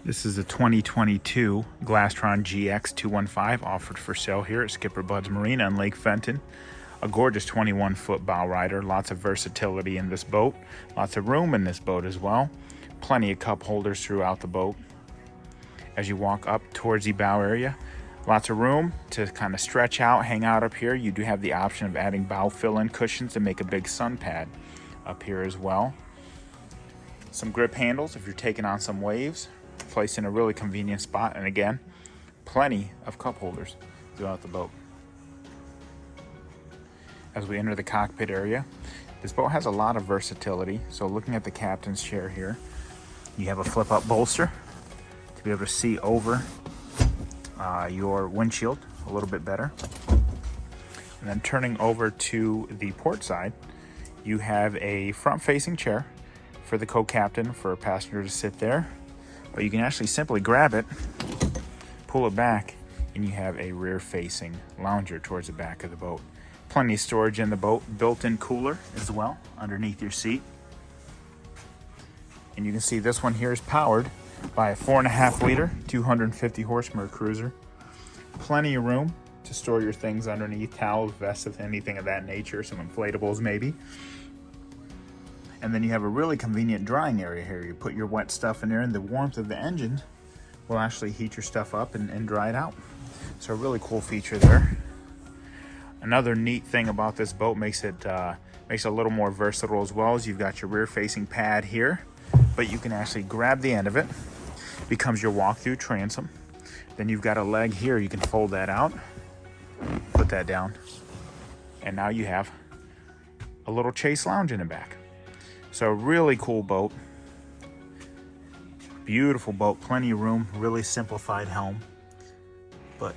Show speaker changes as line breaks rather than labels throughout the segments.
This is a 2022 Glastron GX 215 offered for sale here at SkipperBud's Marina in Lake Fenton. A gorgeous 21-foot bow rider, lots of versatility in this boat, lots of room in this boat as well. Plenty of cup holders throughout the boat. As you walk up towards the bow area, lots of room to kind of stretch out, hang out up here. You do have the option of adding bow fill-in cushions to make a big sun pad up here as well. Some grip handles if you're taking on some waves, placed in a really convenient spot, and again, plenty of cup holders throughout the boat. As we enter the cockpit area, this boat has a lot of versatility. So looking at the captain's chair here, you have a flip-up bolster to be able to see over your windshield a little bit better. And then turning over to the port side, you have a front-facing chair for the co-captain, for a passenger to sit there. But you can actually simply grab it, pull it back, and you have a rear-facing lounger towards the back of the boat. Plenty of storage in the boat, built-in cooler as well underneath your seat. And you can see this one here is powered by a 4.5 liter, 250 horsepower cruiser. Plenty of room to store your things underneath, towels, vests, anything of that nature, some inflatables maybe. And then you have a really convenient drying area here. You put your wet stuff in there, and the warmth of the engine will actually heat your stuff up and dry it out. So a really cool feature there. Another neat thing about this boat makes it a little more versatile as well, as you've got your rear-facing pad here, but you can actually grab the end of it. It becomes your walk-through transom. Then you've got a leg here. You can fold that out, put that down, and now you have a little chaise lounge in the back. So really cool boat, beautiful boat, plenty of room, really simplified helm. But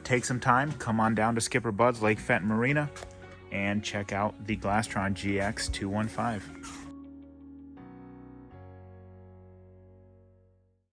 take some time, come on down to SkipperBud's Lake Fenton Marina and check out the Glastron GX 215.